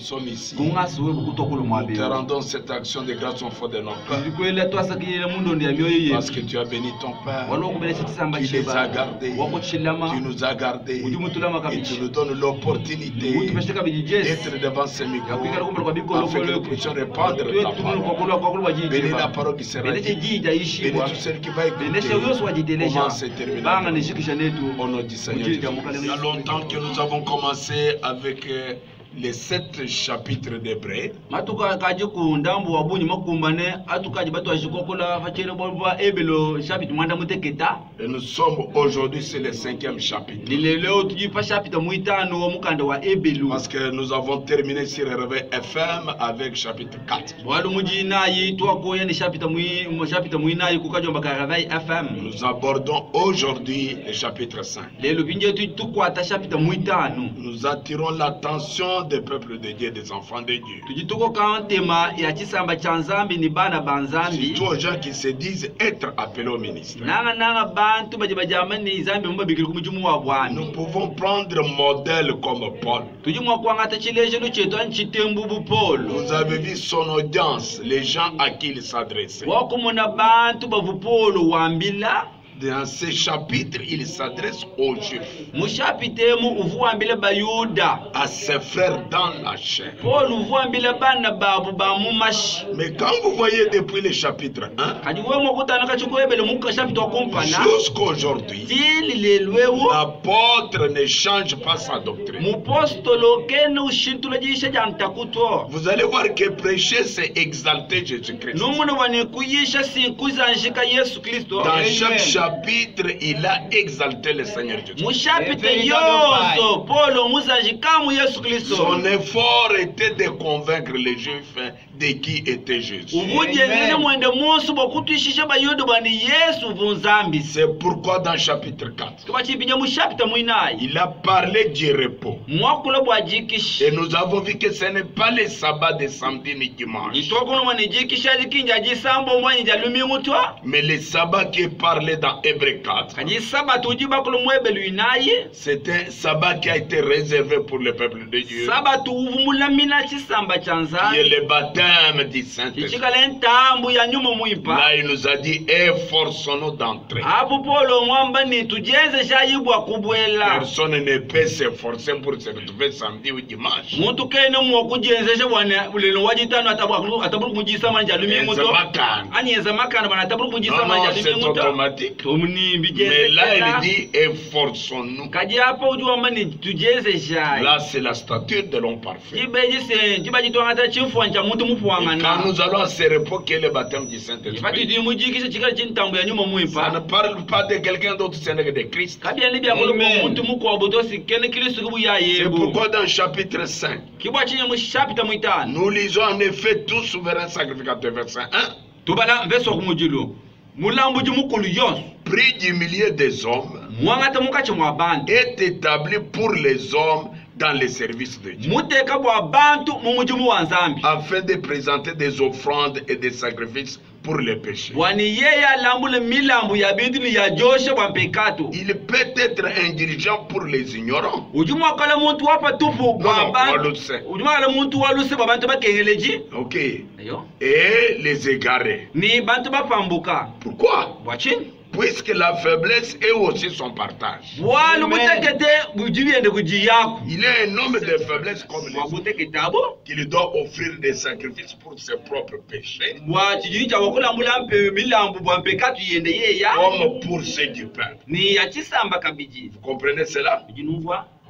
sommes ici. Nous te rendons cette action de grâce au fond de notre cœur. Parce que tu as béni ton Père. Tu les as gardés. Tu nous as gardés. Et tu nous donnes l'opportunité d'être devant ces micros afin que nous puissions répandre ta parole. Bénis la parole qui sera dite. Bénis tout ceux qui va écouter. Commence et termine. Au nom du Seigneur Jésus. Il y a longtemps que nous avons commencé avec les 7 chapitres d'Hébreux. Et nous sommes aujourd'hui sur le 5e chapitre. Parce que nous avons terminé sur le réveil FM avec chapitre 4. Nous abordons aujourd'hui le chapitre 5. Nous attirons l'attention des peuples de Dieu, des enfants de Dieu. Surtout aux gens qui se disent être appelés au ministère. Nous pouvons prendre modèle comme Paul. Vous avez vu son audience, les gens à qui il s'adressait. Dans ces chapitres, il s'adresse aux Juifs, à ses frères dans la chair. Mais quand vous voyez depuis le chapitre 1 jusqu'aujourd'hui, l'apôtre ne change pas sa doctrine. Vous allez voir que prêcher, c'est exalter Jésus-Christ. Dans chaque chapitre, il a exalté le Seigneur Jésus. Son effort était de convaincre les Juifs de qui était Jésus. C'est pourquoi dans chapitre 4, il a parlé du repos. Et nous avons vu que ce n'est pas le sabbat de samedi ni dimanche, mais le sabbat qui est parlé dans Hébreux 4. C'est un sabbat qui a été réservé pour le peuple de Dieu, qui est le baptême du Saint-Esprit. Là, il nous a dit, efforçons-nous d'entrer. Personne ne peut s'efforcer pour se retrouver samedi ou dimanche. Non, c'est automatique. Mais là, il dit, efforçons-nous. Là, c'est la stature de l'homme parfait. Et quand nous allons à ce repos qui est le baptême du Saint-Esprit, ça ne parle pas de quelqu'un d'autre, c'est de Christ. C'est pourquoi dans chapitre 5, nous lisons en effet tout souverain sacrificateur, verset 1. Prix du milieu des hommes est établi pour les hommes dans les services de Dieu, afin de présenter des offrandes et des sacrifices pour les péchés. Il peut être indulgent pour les ignorants. Ok. Et les égarés. Pourquoi? Puisque la faiblesse est aussi son partage. Il est un homme de faiblesse comme les autres, qu'il doit offrir des sacrifices pour ses propres péchés, comme pour ceux du peuple. Vous comprenez cela?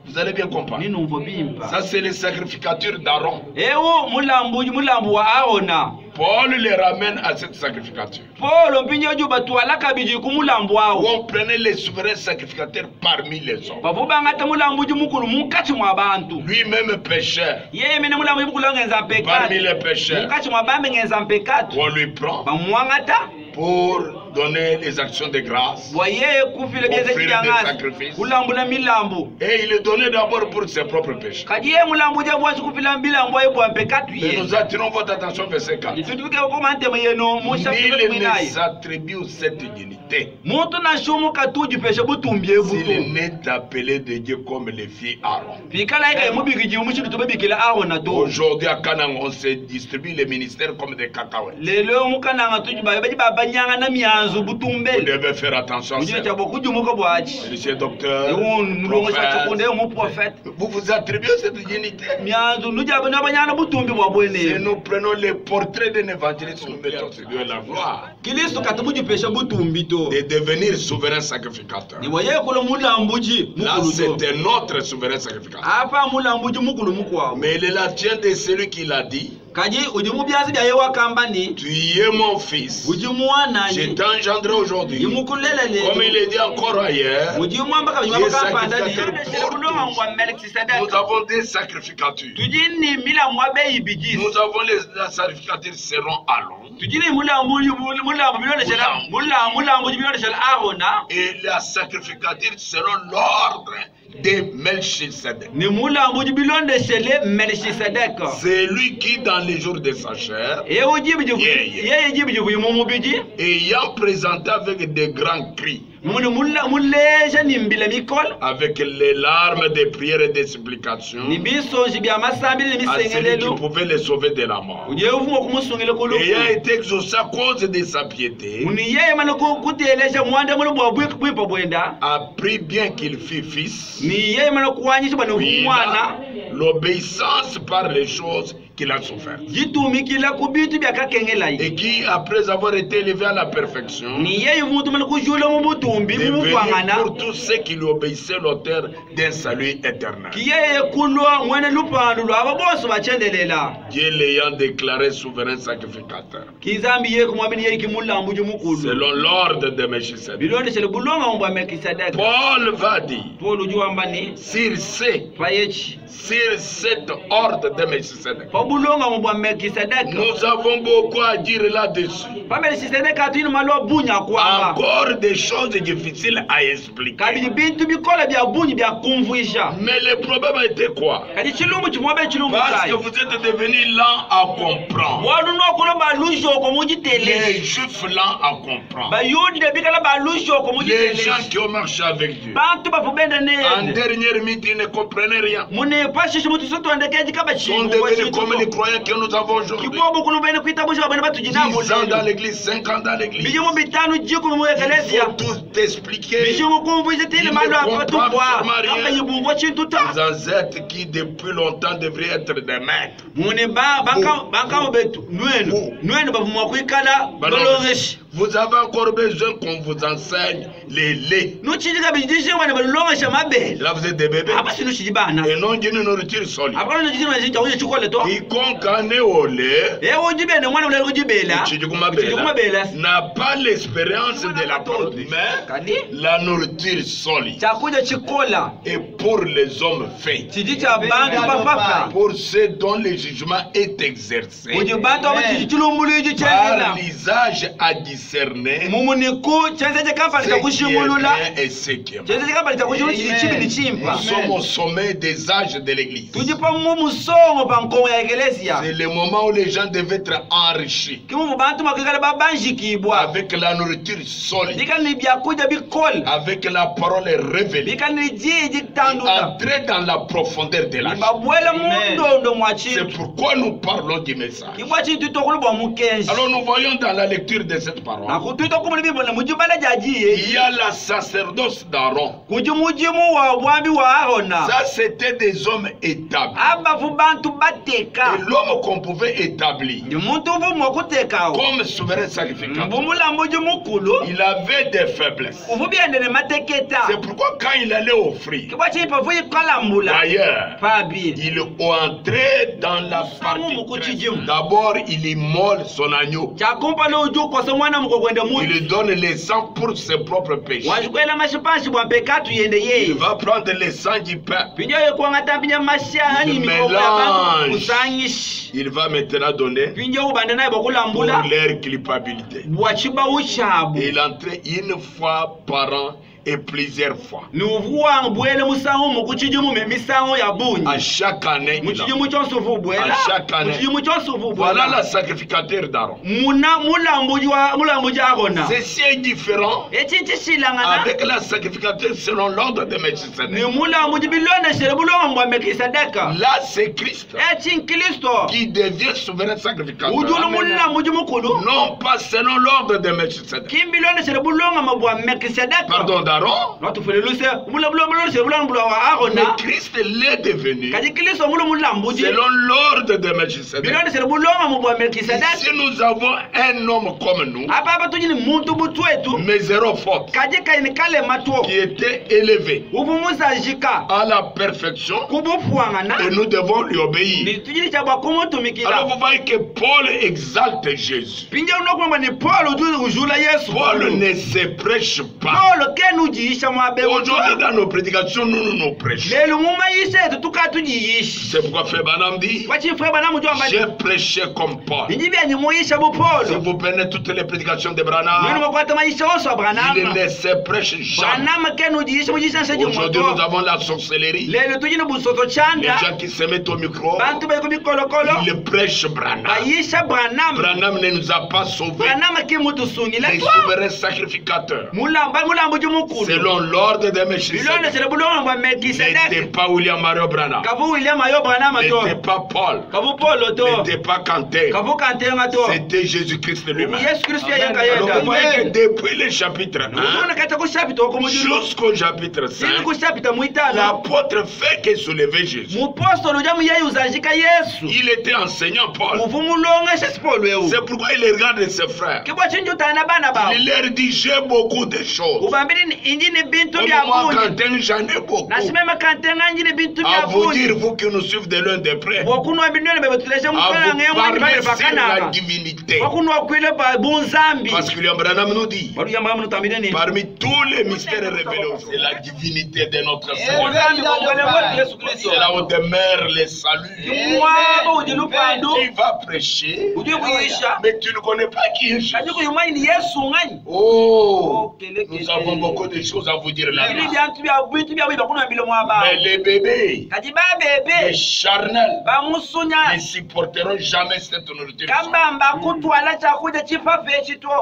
Vous allez bien comprendre. Ça, c'est les sacrificatures d'Aaron. Paul les ramène à cette sacrificature. On prenait les souverains sacrificateurs parmi les hommes. Lui-même pécheur. Parmi les pécheurs. On lui prend pour donner les actions de grâce, offrir des sacrifices. Et il est donné d'abord pour ses propres péchés. Mais nous attirons votre attention verset 4. Nul ne s'attribue cette dignité s'il n'est appelé de Dieu comme les filles Aaron. Aujourd'hui à Canaan, on se distribue les ministères comme des cacahuètes. Vous devez faire attention. Monsieur docteur, prophète, vous vous attribuez cette dignité. Si nous prenons les portraits d'un évangéliste, nous mettons sur Dieu la gloire. De devenir souverain sacrificateur. Là, c'est un autre souverain sacrificateur. Mais il est la tienne de celui qui l'a dit. Tu es mon fils. Je t'ai engendré aujourd'hui. Comme il est dit encore ailleurs, nous avons des sacrificatures. Nous avons les sacrificatures seront Aaron. Et la sacrificature seront l'ordre de Melchisedec. C'est lui qui dans les jours de sa chair, ayant présenté avec des grands cris, avec les larmes de prières et de supplications, à celui qui pouvait les sauver de la mort, ayant été exaucé à cause de sa piété, a pris bien qu'il fût fils, l'obéissance par les choses qu'il a souffert. Et qui, après avoir été élevé à la perfection, devenir pour tous ceux qui lui obéissaient l'auteur d'un salut éternel. Dieu l'ayant déclaré souverain sacrificateur, selon l'ordre de Melchisedec. Paul va dire, sur cet ordre de Melchisedec, nous avons beaucoup à dire là-dessus. Encore des choses difficiles à expliquer. Mais le problème était quoi? Parce que vous êtes devenus lents à comprendre. Les juifs lents à comprendre. Les gens qui ont marché avec Dieu, en dernière minute, ils ne comprenaient rien. Sont devenus comme les croyants que nous avons aujourd'hui. 10 ans dans l'église, 5 ans dans l'église. Il faut tout expliquer. Ils ne comprennent rien. Les ancêtres qui depuis longtemps devraient être des maîtres. Vous avez encore besoin qu'on vous enseigne les laits. Là vous êtes des bébés. Et non d'une nourriture solide. Quiconque en est au lait n'a pas l'expérience de la parole, mais la nourriture solide. Et pour les hommes faits, pour ceux dont le jugement est exercé par l'usage à discerner ce qui est bien et ce qui est mal. Nous sommes au sommet des âges de l'église. C'est le moment où les gens devaient être enrichis avec la nourriture solide, avec la parole révélée, entrer dans la profondeur de la chair. C'est pourquoi nous parlons du message. Alors nous voyons dans la lecture de cette parole, il y a la sacerdoce d'Aaron. Ça c'était des hommes établis. Et l'homme qu'on pouvait établir comme souverain sacrificateur, il avait des faiblesses. C'est pourquoi quand il allait offrir, d'ailleurs, il entrait dans la partie. D'abord, il immole son agneau. Il donne les sang pour ses propres péchés. Il va prendre les sang du peuple. Il mélange. Il va maintenant donner pour leur culpabilité. Il entre une fois par an et plusieurs fois. À chaque année, voilà la sacrificateur d'Aaron. Ceci est différent avec la sacrificateur selon l'ordre de Melchisedec. Là, c'est Christ qui devient souverain sacrificateur. Non pas selon l'ordre de Melchisedec. Pardon, d'Aaron. Mais Christ l'est devenu selon l'ordre de Melchisedec. Si nous avons un homme comme nous, mais zéro faute, qui était élevé à la perfection, et nous devons lui obéir. Alors vous voyez que Paul exalte Jésus. Paul ne se prêche pas. Aujourd'hui, dans nos prédications, nous prêchons. C'est pourquoi Frère Branham dit, j'ai prêché comme Paul. Si vous prenez toutes les prédications de Branham, il ne se prêche jamais. Aujourd'hui, nous avons la sorcellerie. Les gens qui se mettent au micro, ils prêchent Branham. Branham ne nous a pas sauvés. Les souverains sacrificateurs. Selon l'ordre de Melchisedec. N'était pas William Mario Branham. N'était pas Paul. N'était pas Quentin. C'était Jésus-Christ lui-même. Alors vous voyez que depuis le chapitre 1 jusqu'au chapitre 5, l'apôtre fait que soulever Jésus. Il était enseignant Paul. C'est pourquoi il regarde ses frères. Il leur dit, j'ai beaucoup de choses. Comme moi, Quentin, j'en ai beaucoup. À vous dire, vous qui nous suivez de loin de près, à vous parler sur la divinité. Parce que William Branham nous dit, parmi tous les mystères révélés, c'est la divinité de notre Seigneur. C'est là où demeure le salut. Il va prêcher, mais tu ne connais pas qui est Jésus. Oh, nous avons beaucoup de choses à vous dire là. Mais les bébés, les charnels, ne supporteront jamais cette nourriture.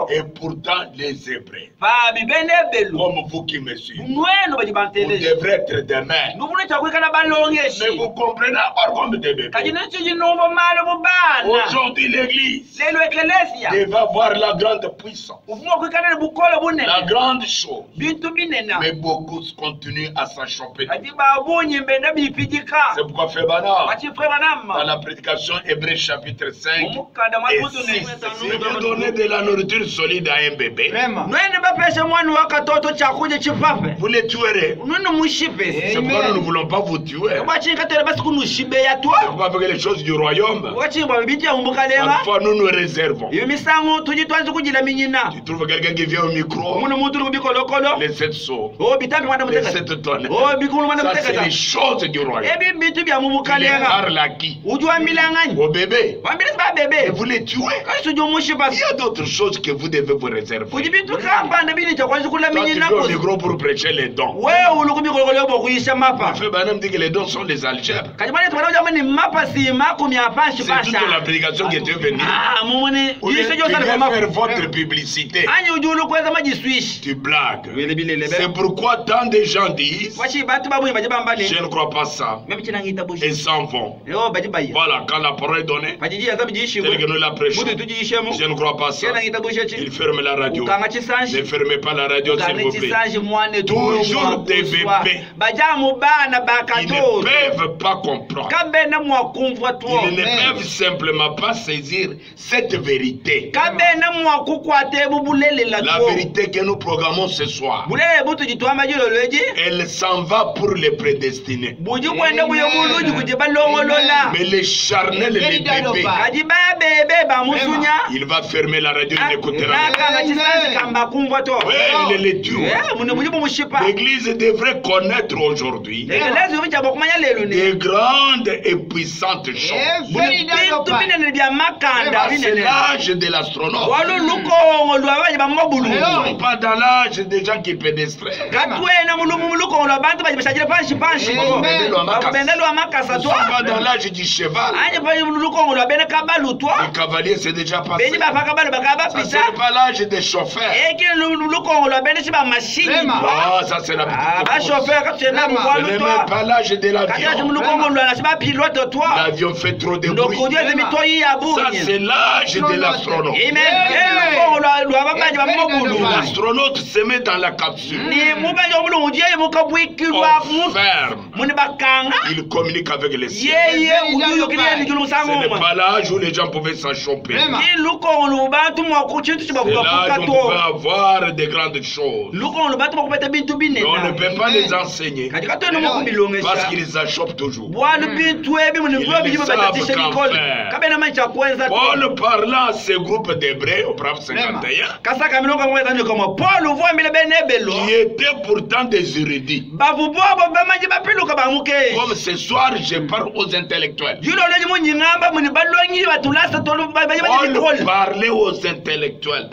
Et pourtant, les Hébreux, comme vous qui me suivez, vous devrez être des mères. Mais vous comprenez encore comme des bébés. Aujourd'hui, l'Église devait avoir la grande puissance, la grande chose. Mais beaucoup continuent à s'enchoper. C'est pourquoi Frère Branham, dans la prédication Hébreux chapitre 5 et 6, si vous donnez de la nourriture solide à un bébé, vous les tuerez. C'est pourquoi nous ne voulons pas vous tuer. C'est pourquoi avec les choses du royaume, parfois nous nous réservons. Tu trouves quelqu'un qui vient au micro, les 7 seaux, les 7 tonnes. Ça, c'est les choses du royaume. Il parle à qui? Au bébé. Et vous les tuez. Il y a d'autres choses que vous devez vous réserver. Quand tu viens au micro pour prêcher les dons, Frère Branham dit que les dons sont les algèbres. C'est toute la prédication qui était venue. Tu viens faire votre publicité. Tu blagues. C'est pourquoi tant de gens disent, je ne crois pas ça, et s'en vont. Voilà, quand la parole est donnée, tel que nous la prêchons, je ne crois pas ça. Il ferme la radio. Ne fermez pas la radio, s'il vous plaît. Toujours des bébés qui ne peuvent pas comprendre. Ils ne peuvent simplement pas saisir cette vérité. La vérité que nous programmons ce soir, elle s'en va pour les prédestinés. Mais les charnels, les bébés, Il va fermer la radio, il n'écoutera pas. Oui, il est les dieux. L'église devrait connaître aujourd'hui des grandes et puissantes choses. C'est l'âge de l'astronaute. Nous ne sommes pas dans l'âge des gens qui pédestraient. Nous ne sommes pas dans l'âge du cheval. Le cavalier c'est déjà passé. Ça c'est pas l'âge des chauffeurs. Ah, ça c'est la petite. Ce n'est même pas l'âge de l'avion. L'avion fait trop de bruit. Ça c'est l'âge de l'astronaute. L'astronaute se met dans la capsule. On ferme. Il communique avec les cieux. Ce n'est pas l'âge où les gens pouvaient s'en choper. C'est l'âge où on pouvait avoir des grandes choses. Mais on ne peut pas les enseigner parce qu'ils achoppent toujours. Ils ne savent qu'en faire. Paul parlant à ce groupe d'Hébreux au Proverbe 51 qui étaient pourtant des érudits. Comme ce soir je parle aux intellectuels. Paul parlait aux intellectuels.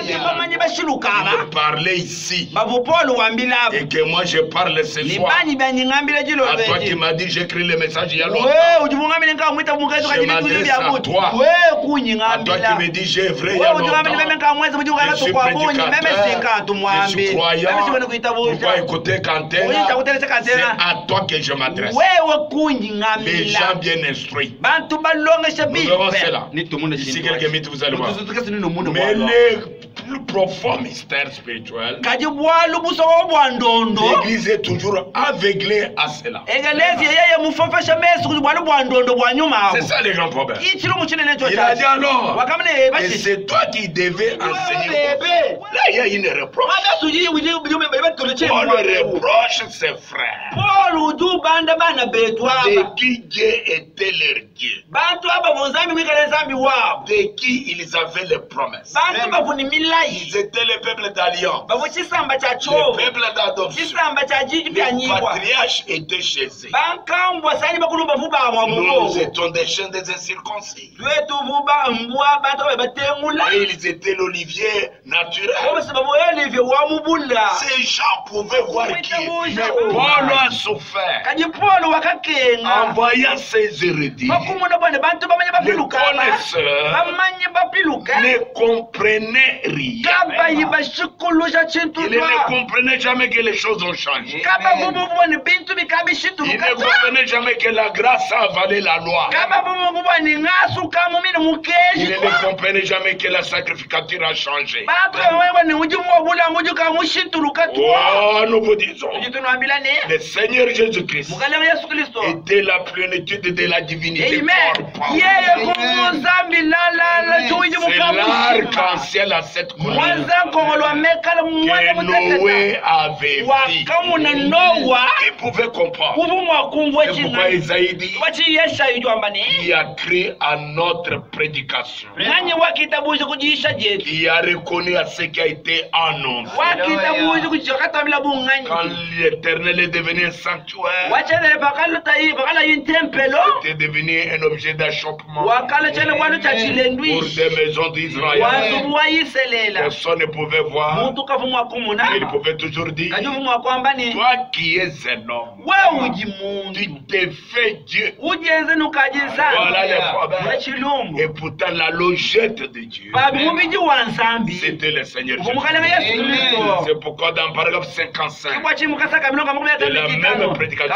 Il parlait ici. Et que moi je parle ce soir. À toi qui m'as dit j'écris le message il y a longtemps. Je m'adresse à toi. À toi qui me dis j'ai vrai il y a longtemps. Je suis prédicateur. Je suis croyant. Pourquoi écouter Kanté? C'est à toi que je m'adresse. Les gens bien instruits. Nous verrons cela. D'ici quelques minutes vous allez voir. Mais les plus profonds mystères spirituels, l'Église est toujours aveuglée à cela. C'est ça les grands problèmes. Il a dit alors, et c'est toi qui devais enseigner. Là il y a une reproche. On le reproche ses frères. De qui Dieu était leur Dieu. De qui ils avaient les promesses. Ils étaient le peuple d'alliance. Le peuple d'adoption. Les patriarches étaient chez eux. Nous étions des chiens des incirconcis. Et ils étaient l'olivier naturel. Ces gens pouvaient voir qui. Mais Paul a souffert en voyant ces érudits. Les connaisseurs ne comprenaient rien. Ils ne comprenaient jamais que les choses ont changé. Ils ne comprenaient jamais que la grâce a avalé la loi. Ils ne comprenaient jamais que la sacrificature a changé. Oh, nous vous disons, le Seigneur Jésus-Christ était la plénitude de la divinité. C'est l'arc-en-ciel à cette couleur que Noé avait vu. Il pouvait comprendre. C'est pourquoi Isaïe dit il a cru à notre prédication. Il a reconnu à ce qui a été annoncé. Quand l'Éternel est devenu un sanctuaire, c'était devenu un objet d'achoppement pour des maisons d'Israël. Personne ne pouvait voir. Il pouvait toujours dire toi qui es un homme, tu t'es fait Dieu. Voilà les problèmes. Et pourtant la logette de Dieu, c'était le Seigneur Jésus. C'est pourquoi dans paragraphe 55 de la même prédication,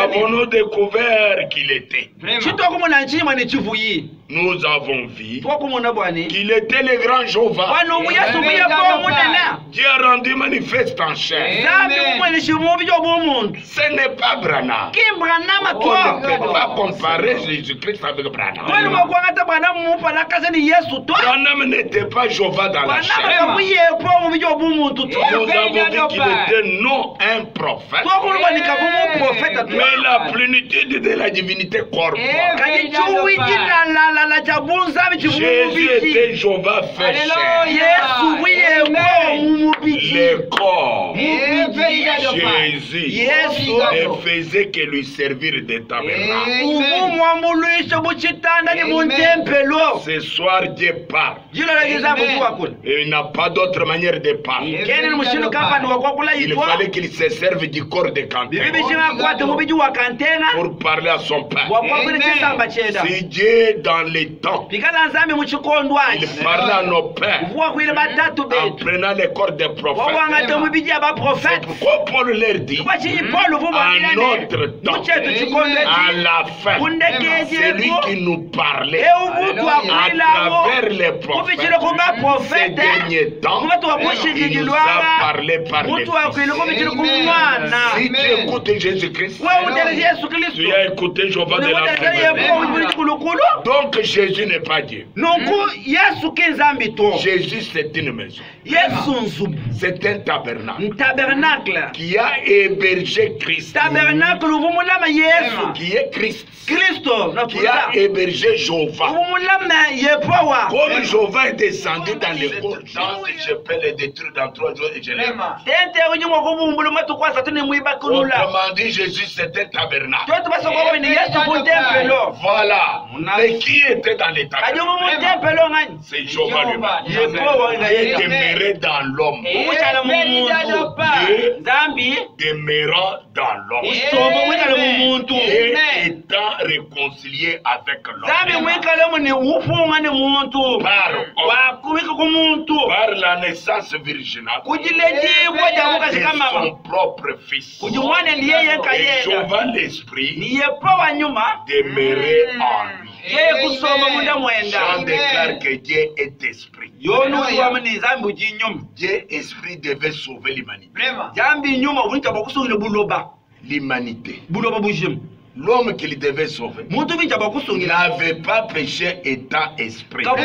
avons-nous découvert qu'il était. nous avons vu qu'il était le grand Jéhovah. Dieu a rendu manifeste en chair. Ce n'est pas Branham. On ne peut pas comparer Jésus-Christ avec Branham. Branham n'était pas Jéhovah dans la chair. Nous avons vu qu'il était non un prophète, mais la plénitude de la divinité corporelle. Jésus était Jéhovah fait chair. Le corps. Jésus ne faisait que lui servir de tabernacle. Ce soir, Dieu parle. Et il n'a pas d'autre manière de parler. Il fallait qu'il se serve du corps de Canténa pour parler à son Père. Si Dieu dans les temps, il parlait à nos pères en prenant les corps des prophètes. C'est pourquoi Paul leur dit, à notre temps, à la fin, c'est lui qui nous parlait à travers les prophètes. Ces derniers temps, il nous a parlé par les fils. Si tu écoutes Jésus-Christ, tu as écouté Jéhovah de la Bible. Donc Jésus n'est pas Dieu. Jésus c'est une maison. C'est un tabernacle qui a hébergé Christ. Qui est Christ. Qui a hébergé Jéhovah. Comme Jéhovah est descendu dans les corps, je peux le détruire dans 3 jours et je l'aime. Autrement dit, Jésus c'est un tabernacle. Voilà. Mais qui était dans les tabernacles? C'est Jéhovah lui-même. Il demeurait dans l'homme. Dieu demeurant dans l'homme. Et étant réconcilié avec l'homme. Par la naissance virginale de son propre fils. Et Jéhovah l'Esprit demeurait en lui. Jean déclare que Dieu est esprit. Dieu esprit devait sauver l'humanité. L'humanité. L'homme qu'il devait sauver n'avait pas péché étant esprit. Quand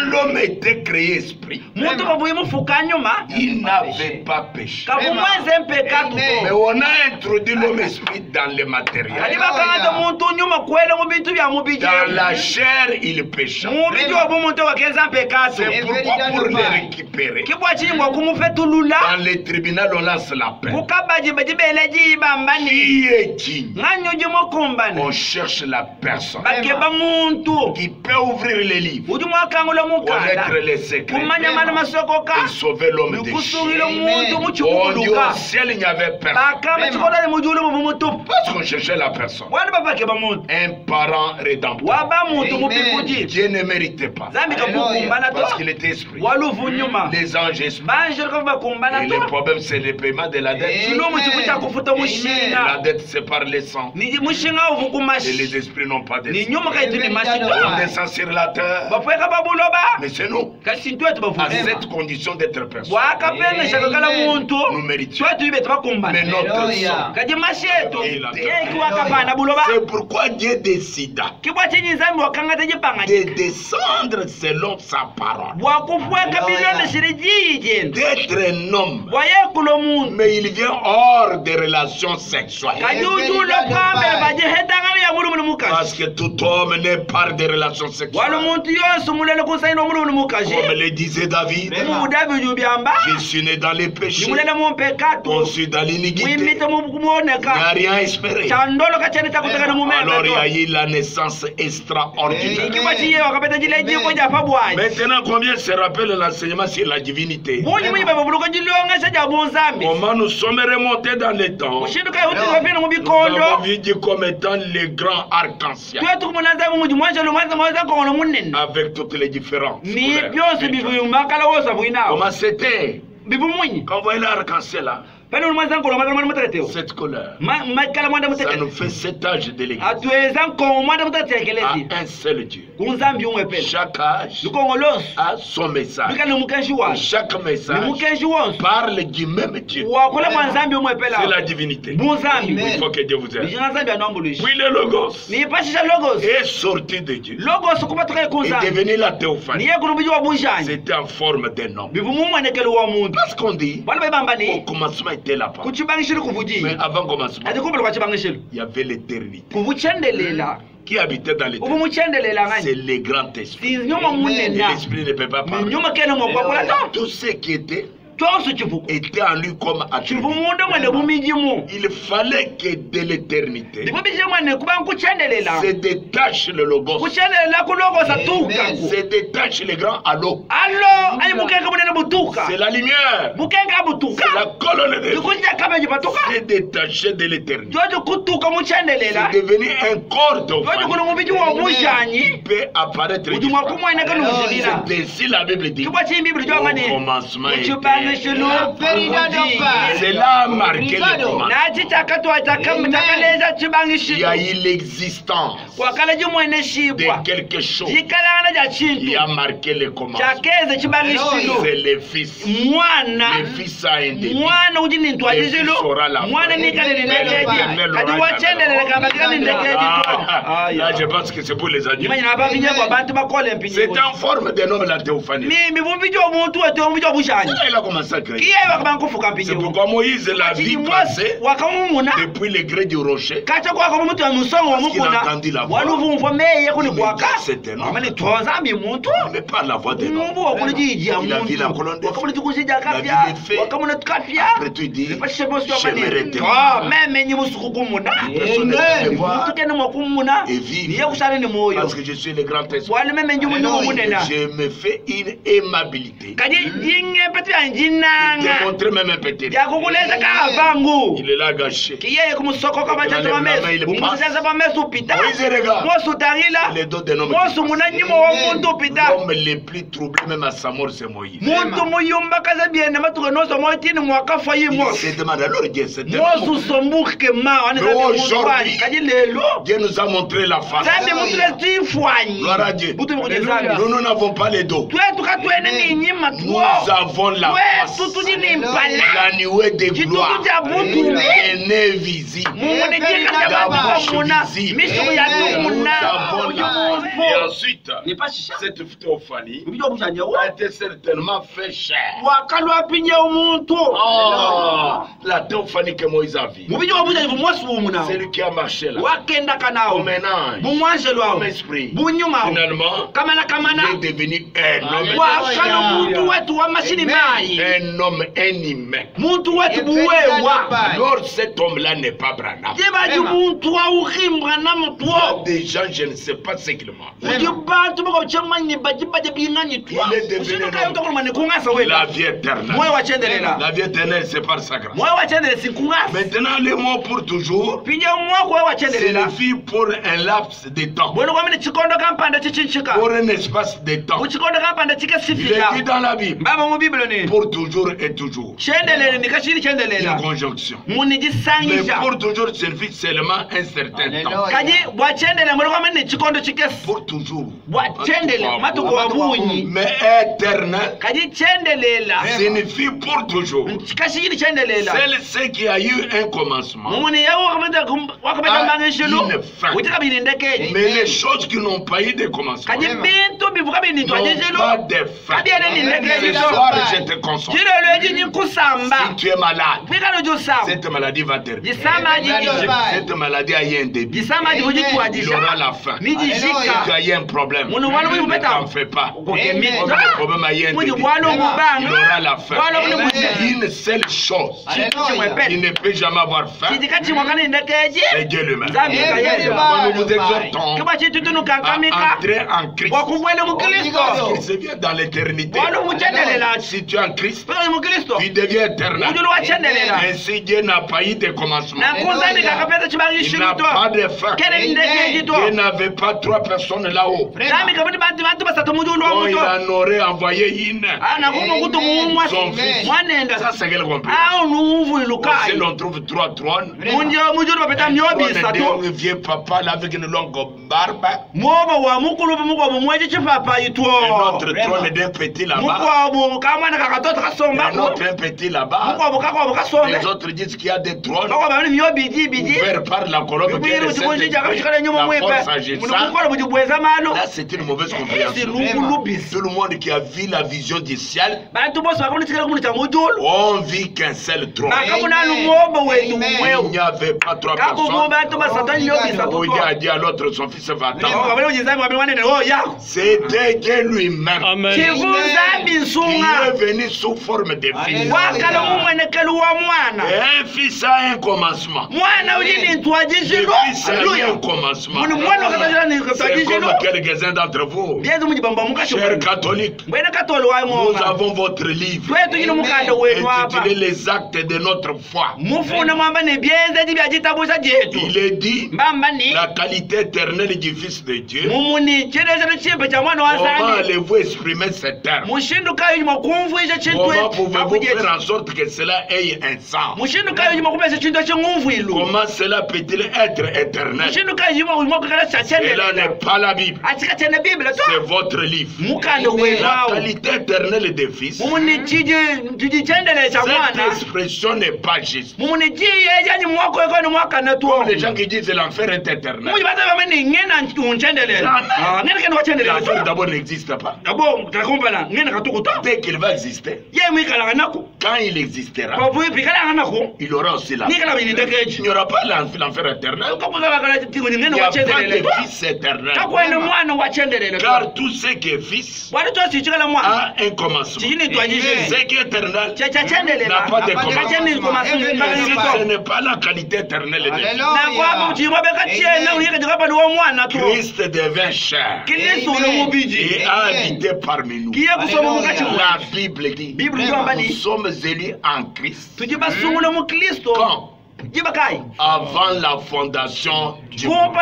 l'homme était créé esprit, il n'avait pas péché. Mais on a introduit l'homme esprit dans le matériel. Dans la chair, il pécha. C'est pourquoi pour le récupérer, dans les tribunaux, on lance la peine. On cherche la personne qui peut ouvrir les livres, connaître les secrets et sauver l'homme déchu. On dit au ciel il n'y avait personne parce qu'on cherchait la personne. Un parent rédempteur. Dieu ne méritait pas parce qu'il était esprit. Les anges esprits. Et le problème c'est le paiement de la dette. La dette c'est par les sangs. Et les esprits n'ont pas de sang. On descend sur la terre. Mais c'est nous. À cette condition d'être personne, nous méritons. Mais notre sang. C'est pourquoi Dieu décida de descendre selon sa parole. D'être un homme. Mais il vient hors des relations sexuelles. Parce que tout homme n'est pas des relations sexuelles. Comme le disait David, je suis né dans les péchés, conçu dans l'iniquité, il n'y a rien à espérer. Alors il y a eu la naissance extraordinaire. Maintenant, combien se rappelle l'enseignement sur la divinité? Comment nous sommes remontés dans les temps? Nous avons vu Dieu comme étant le grand arc-en-ciel avec toutes les différences. Comment c'était? Quand vous voyez l'arc-en-ciel là, Cette colère, ça nous fait cet âge de l'Église. À un seul Dieu. Chaque âge a son message. Chaque message parle du même Dieu. C'est la divinité. Il faut que Dieu vous aide. Oui, le Logos est sorti de Dieu. Et devenu la théophanie. C'était en forme d'un homme. Parce qu'on dit, au commencement était la parole. Mais avant le commencement, il y avait l'éternité. Qui habitait dans l'éternité. C'est le grand esprit. Et l'esprit ne peut pas parler. Tout ce qui était en lui comme attribut. Il fallait que de l'éternité se détache le Logos, se détache le grand Allo. C'est la lumière, c'est la colonne de vie. C'est détaché de l'éternité. C'est devenu un corps d'enfant qui peut apparaître différent. C'est ainsi la Bible dit. Au commencement cela a marqué le commencement. Il y a eu l'existence de quelque chose qui a marqué le commencement. C'est le Fils. Le Fils a un début. Le Fils aura la fin. Là, je pense que c'est pour les adultes. C'est en forme d'un homme la théophanie. Il a commencé à créer. C'est pourquoi Moïse l'a vu passer depuis le gré du rocher. Parce qu'il a entendu la voix. C'était un homme. Mais pas la voix d'un homme. Il a vu la colonne de feu. Il a vu les faits. Après tout, il dit, j'aimerais te voir. Personne ne peut voir et vivre. Parce que je suis le grand esprit. Je me fais une aimabilité. Démontrer même un petit. Il est là gâché. Les dos d'un homme. L'homme le plus troublé même à sa mort, c'est Moïse. Il se demande alors Dieu, c'est aujourd'hui, Dieu nous a montré la face. Gloire à Dieu. Nous n'avons pas les dos. Nous avons la face. La nuée de gloire. Le nez visible. La bouche visible. Nous avons la face. Et ensuite, cette théophanie a été certainement fait cher. Oh, la théophanie que Moïse a vue. C'est lui qui a marché là. Comme un ange. Comme esprit. Finalement, il est devenu un homme. Un homme, un humain. Alors cet homme-là n'est pas Branham. Des gens, je ne sais pas ce qu'ils mangent. Il est devenu la vie éternelle. La vie éternelle, c'est par sa grâce. Maintenant, le mot pour toujours signifie pour un laps de temps. Pour un espace de temps. Il est dit dans la Bible. Pour toujours et toujours. Une conjonction. Mais pour toujours suffit seulement un certain temps. Pour toujours. Mais éternel signifie pour toujours. Celle qui a eu un commencement a une fin. Mais les choses qui n'ont pas eu de commencement n'ont pas de fin. Ce soir, je te console. Si tu es malade, cette maladie va terminer. Cette maladie a eu un début. Il aura la fin. Si tu as eu un problème, ne t'en fais pas. Le problème a eu un début. Il aura la fin. Une seule chose qui ne peut jamais avoir fin, c'est Dieu lui-même. Nous vous exhortons à entrer en Christ. Il se vient dans l'éternité. Si tu es en Christ, tu deviens éternel. Et si Dieu n'a pas eu de de commencement. Il n'a pas de fin. Il n'avait pas 3 personnes là-haut. Quand il en aurait envoyé une, son fils. Ça, c'est qu'elle comprend. On trouve 3 trônes. Un vieux papa là avec une longue barbe. Un autre trône d'un petit là-bas. Un autre un petit là-bas. Les autres disent qu'il y a des trônes ouverts par la colombe qui est le Saint-Esprit, la force agissante. Là, c'est une mauvaise compréhension. Tout le monde qui a vu la vision du ciel, on vit qu'un seul trône. Il n'y avait pas 3 personnes. Il a dit à l'autre, son fils va-t'en. C'était Dieu lui-même qui est venu sous forme de fils. Et un fils a un commencement. Le fils a eu un commencement. C'est comme quelques-uns d'entre vous, chers catholiques, nous avons votre livre intitulé Les actes de notre foi. Il est dit la qualité éternelle du Fils de Dieu. Comment allez-vous exprimer ces termes? Comment pouvez-vous faire en sorte que cela ait un sens? Comment cela peut-il être éternel? Cela n'est pas la Bible. C'est votre livre. La qualité éternelle des fils. Cette expression n'est pas juste. Comme les gens qui disent l'enfer est éternel. L'enfer d'abord n'existe pas. Dès qu'il va exister, quand il existera, il aura aussi la vie. Il n'y aura pas l'enfer éternel. Il n'y a pas de fils éternel. Car tout ce qui est fils a un commencement. Ce qui est éternel n'a pas de commencement. Ce n'est pas la qualité éternelle de Christ devint chair et a habité parmi nous. La Bible dit nous sommes élus en Christ. Quand? Avant la fondation du monde.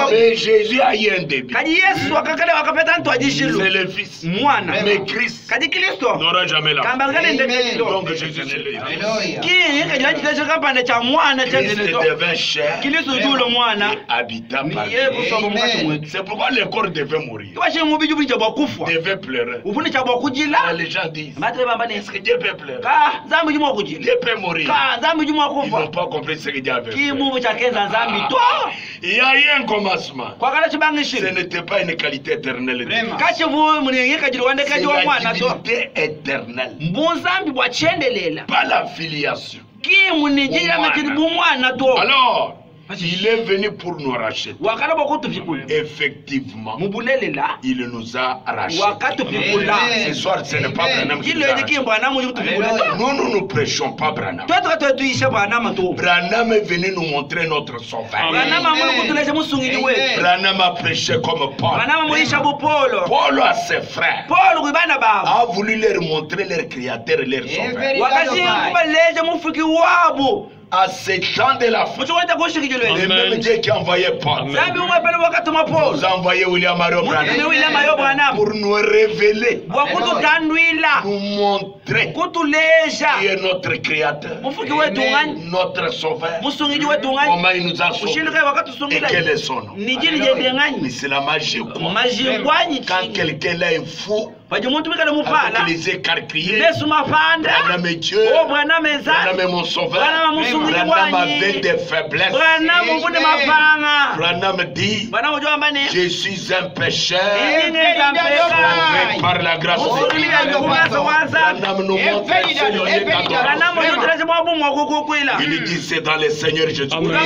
Mais Jésus a eu un début. C'est le Fils. Mais Christ n'aura jamais la fin. Donc Jésus est le Christ devint chair et habita parmi nous. C'est pourquoi le corps devait mourir. Devait pleurer. Les gens disent, est-ce que Dieu peut pleurer? Dieu peut mourir. Ils n'ont pas compris ce que Dieu avait fait. Il y a eu un commencement. Ce n'était pas une qualité éternelle. C'est la divinité éternelle. Pas la filiation. Alors, il est venu pour nous racheter. Effectivement, il nous a rachetés. Ce soir, ce n'est pas Branham qui nous a rachetés. Nous ne prêchons pas Branham. Branham est venu nous montrer notre sauveur. Branham a prêché comme Paul. Paul à ses frères a voulu leur montrer leur créateur et leur sauveur. À ce temps de la fin, le même Dieu qui a envoyé Paul nous a envoyé William Mario Branham pour nous révéler, nous montrer qui est notre créateur, notre sauveur, comment il nous a sauvés et quel est son nom. Mais c'est la magie quoi. Quand quelqu'un là est fou, avec les écarquillés, Branham est Dieu, Branham est mon sauveur, Branham avait des faiblesses. Branham dit, je suis un pécheur, par la grâce de Dieu. Branham nous montre celui d'adoration. Il dit, c'est dans le Seigneur Jésus. Ne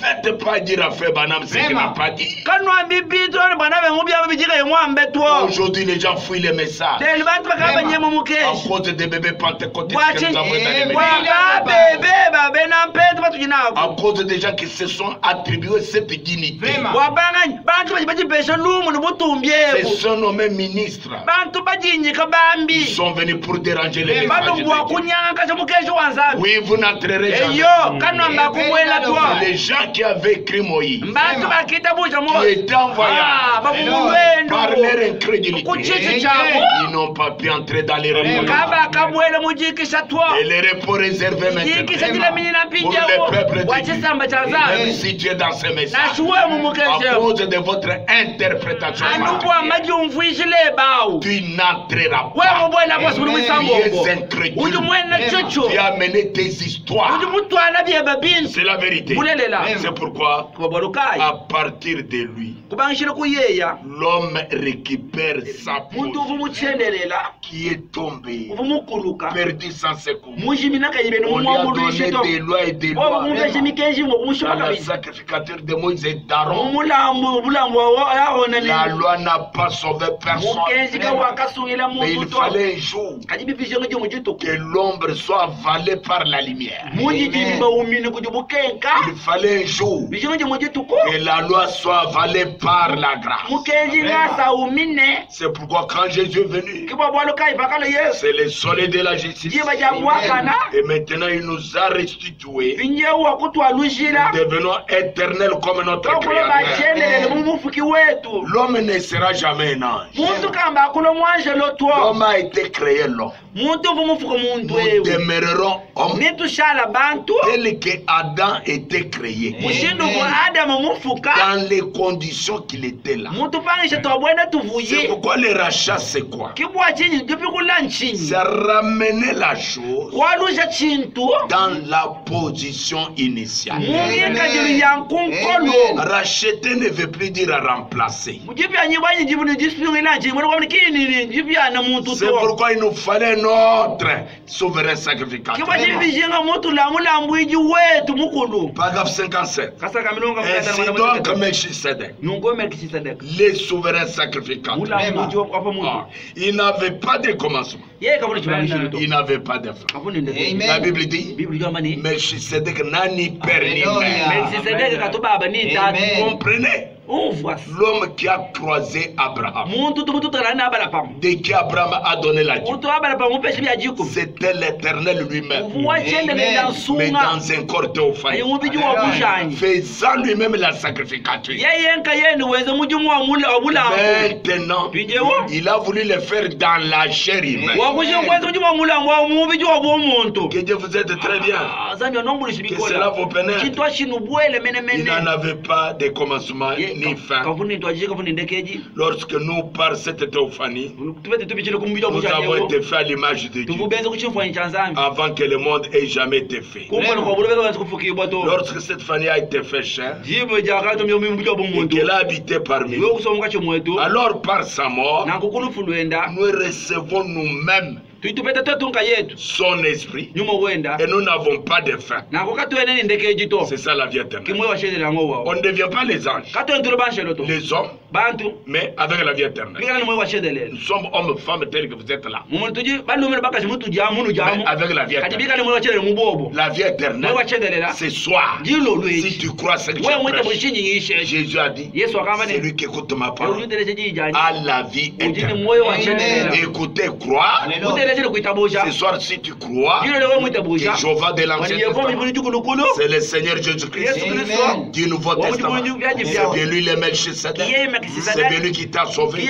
faites pas dire à Frère Branham ce qu'il n'a pas dit. Aujourd'hui, les gens fuient les messages à cause des bébés pentecôtistes que nous avons dans les médias. à cause des gens qui se sont attribués cette dignité. Ils sont nommés ministres. Ils sont venus pour déranger les messages. Oui, vous n'entrerez jamais. Les gens qui avaient écrit Moïse, qui étaient en voyage, par leur incrédulité, ils n'ont pas pu entrer dans les repos. Et les repos réservés maintenant pour le peuple de Dieu. Même si Dieu est dans ce message, à cause de votre interprétation, tu n'entreras pas. Tu es incrédule. Tu as mené tes histoires. C'est la vérité. C'est pourquoi, à partir de lui, l'homme récupère sa position qui est tombée, perdu sans secours. On lui a donné des lois et des lois. La sacrificature de Moïse et d'Aaron. La loi n'a pas sauvé personne. Mais il fallait un jour que l'ombre soit avalée par la lumière. Il fallait un jour que la loi soit avalée par la grâce. C'est pourquoi quand Jésus est venu, c'est le soleil de la justice. Et maintenant il nous a restitués. Nous devenons éternels comme notre Créateur. L'homme ne sera jamais un ange. L'homme a été créé l'homme. Nous demeurerons hommes tel que Adam était créé. Dans les conditions qu'il était là. C'est pourquoi le rachat c'est quoi? C'est ramener la chose dans la position initiale. Racheter ne veut plus dire remplacer. C'est pourquoi il nous fallait notre souverain sacrificateur. Paragraphe 57. Ainsi donc Melchisedec, les souverains sacrificateurs, il n'avait pas de commencement. Il n'avait pas de fin. La Bible dit Melchisedec n'a ni père ni mère. Comprenez? L'homme qui a croisé Abraham, dès qu'Abraham a donné la vie, c'était l'Éternel lui-même, mais dans un corps théophanie, faisant lui-même la sacrificature. Maintenant, il a voulu le faire dans la chair humaine. Que Dieu vous aide très bien. Que cela vous pénètre. Il n'en avait pas de commencement ni fin. Lorsque nous, par cette théophanie, nous avons été faits à l'image de Dieu avant que le monde ait jamais été fait. Lorsque cette famille a été faite chair et qu'elle a habité parmi nous, alors par sa mort, nous recevons nous-mêmes son esprit et nous n'avons pas de fin. C'est ça la vie éternelle. On ne devient pas les anges, les hommes, mais avec la vie éternelle. Nous sommes hommes, femmes tels que vous êtes là, mais avec la vie éternelle. La vie éternelle, c'est soi. Si tu crois ce que tu prêches, Jésus a dit, celui qui écoute ma parole a la vie éternelle. Écoutez, croire. Ce soir, si tu crois que Jéhovah de l'Ancien Testament, c'est le Seigneur Jésus-Christ du Nouveau Testament, c'est bien lui le Melchisedec, c'est bien lui qui t'a sauvé. Si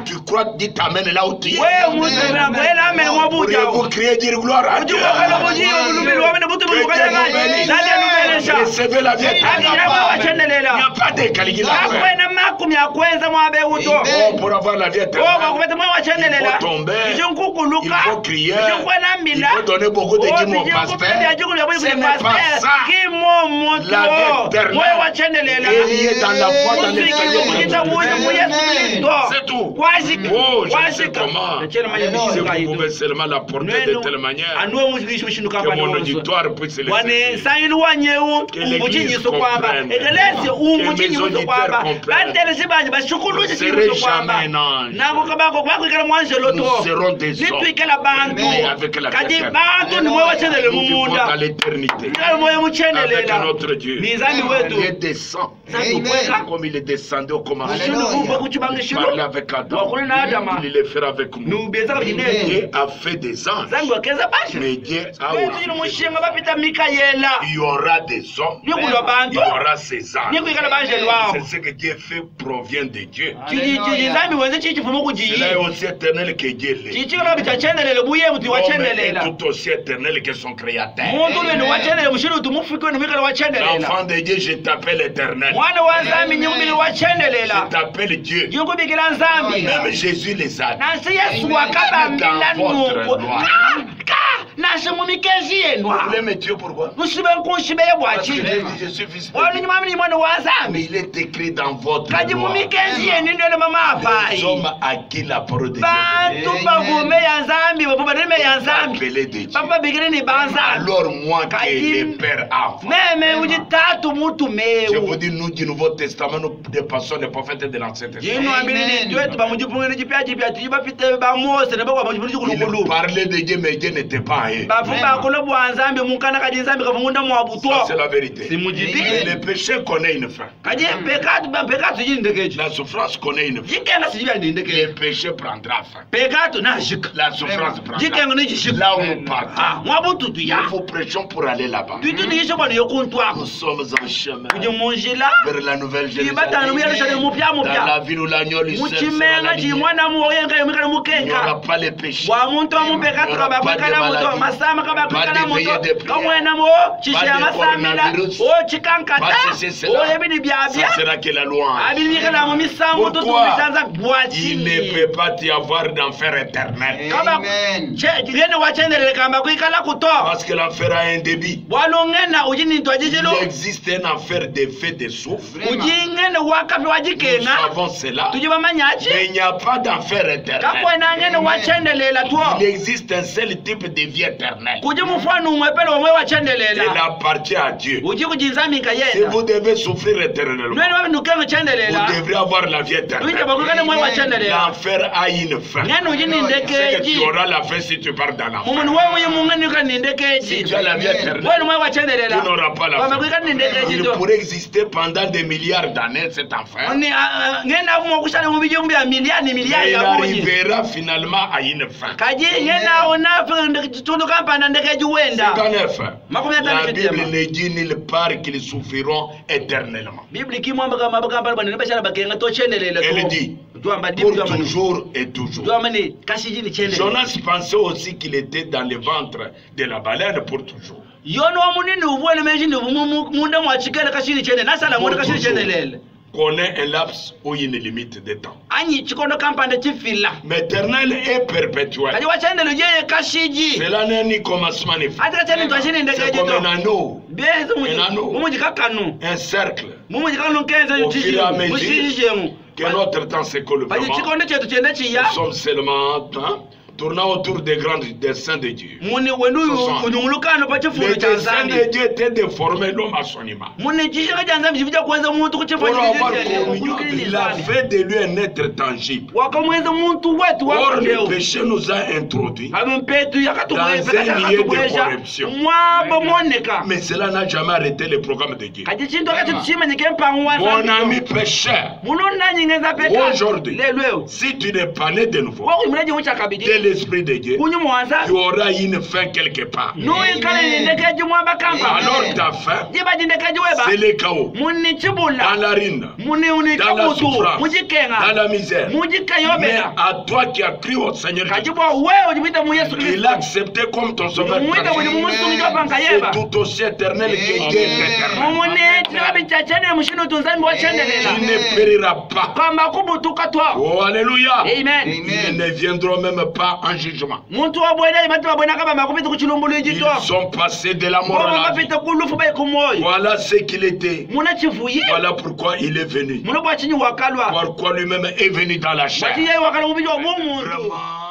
tu crois, dis t'amène là où tu es. Pourriez-vous crier, dire gloire à Dieu? Recevez la vie éternelle. Il n'y a pas de calcul. Pour avoir la vie éternelle, il faut tomber, il faut crier, il faut donner beaucoup de dîmes au pasteur. Ce n'est pas ça. La vie éternelle est liée dans la foi, dans l'esprit. C'est tout. Oh, je sais comment. Si vous pouvez seulement la porter de telle manière que mon auditoire puisse le saisir. umbuchinyiso kwamba ekelesi umbuchinyiso kwamba bantelesi banje bashukuluze chinyiso kwamba nabo kabako bakwikala mwanje loto nitwikala bantu kadi bantu nimwe wachenele mumunda moyo muchenelela nizani wetu comme il est descendu au commencement, parler avec Adam, il le fera avec nous. Dieu a fait des anges, mais Dieu a aussi fait il y aura des hommes, il y aura ces anges. C'est ce que Dieu fait provient de Dieu. Cela est aussi éternel que Dieu l'est. Il est tout aussi éternel que son créateur. L'enfant de Dieu, je t'appelle éternel. Je t'appelle Dieu. Même Jésus les a dit. Dans votre loi. Vous l'aimez Dieu pourquoi? Parce que je suis fils de Dieu. Mais il est écrit dans votre loi. Les hommes à qui la parole de Dieu appelés de Dieu. Alors moi que le Père a. Je vous dis, nous du Nouveau Testament, nous dépassons les prophètes de l'Ancien Testament. Il parlait de Dieu, mais Dieu n'était pas un. Ça, c'est la vérité. Le péché connaît une fin. La souffrance connaît une fin. Le péché prendra fin. La souffrance prendra fin. Là où nous partons, nous vous prêchons pour aller là-bas. Nous sommes en chemin vers la nouvelle Jérusalem. Dans la ville où l'agneau lui seul sera la lumière. Il n'y aura pas les péchés. Il n'y aura pas de maladie. Pas de veillée de prière. Pas de coronavirus. Pas ceci, cela. Ça sera que la louange. Pourquoi il ne peut pas y avoir d'enfer éternel? Amen. Parce que l'enfer a un débit. Il existe un enfer de fait de souffle. Nous savons cela. Mais il n'y a pas d'enfer éternel. Il existe un seul type de vie éternelle. Il appartient à Dieu. Si vous devez souffrir éternellement, vous devrez avoir la vie éternelle. L'enfer a une fin. C'est que tu auras la fin si tu pars dans l'enfer. Si tu as la vie éternelle, tu n'auras pas la fin. Il pourrait exister pendant des milliards d'années cet enfer. Mais il arrivera finalement à une fin. La Bible ne dit nulle part qu'ils souffriront éternellement. Elle dit pour toujours et toujours. Jonas pensait aussi qu'il était dans le ventre de la baleine pour toujours. Connaît un laps où il y a une limite de temps. Mais éternel est perpétuel. Cela n'est ni commencement ni fin. C'est comme un anneau. Un cercle. Au fur et à mesure que notre temps s'écoule vraiment, nous sommes seulement tournant autour des grands desseins de Dieu. Les desseins de Dieu étaient de former l'homme à son image. Pour avoir communion, il a fait de lui un être tangible. Or, le péché nous a introduits dans un lieu de corruption. Mais cela n'a jamais arrêté le programme de Dieu. Mon ami pécheur, aujourd'hui, si tu n'es pas né de nouveau, l'esprit de Dieu, tu auras une fin quelque part. Alors ta fin, c'est le chaos, dans la ruine, dans la souffrance, dans la misère. Mais à toi qui as cru au Seigneur Jésus, il l'a accepté comme ton sauveur. C'est tout aussi éternel que Dieu est éternel. Il ne périra pas. Oh, alléluia. Amen. Ils ne viendront même pas en jugement. Ils sont passés de la mort à la vie. Voilà ce qu'il était. Voilà pourquoi il est venu. Pourquoi lui-même est venu dans la chair. Vraiment.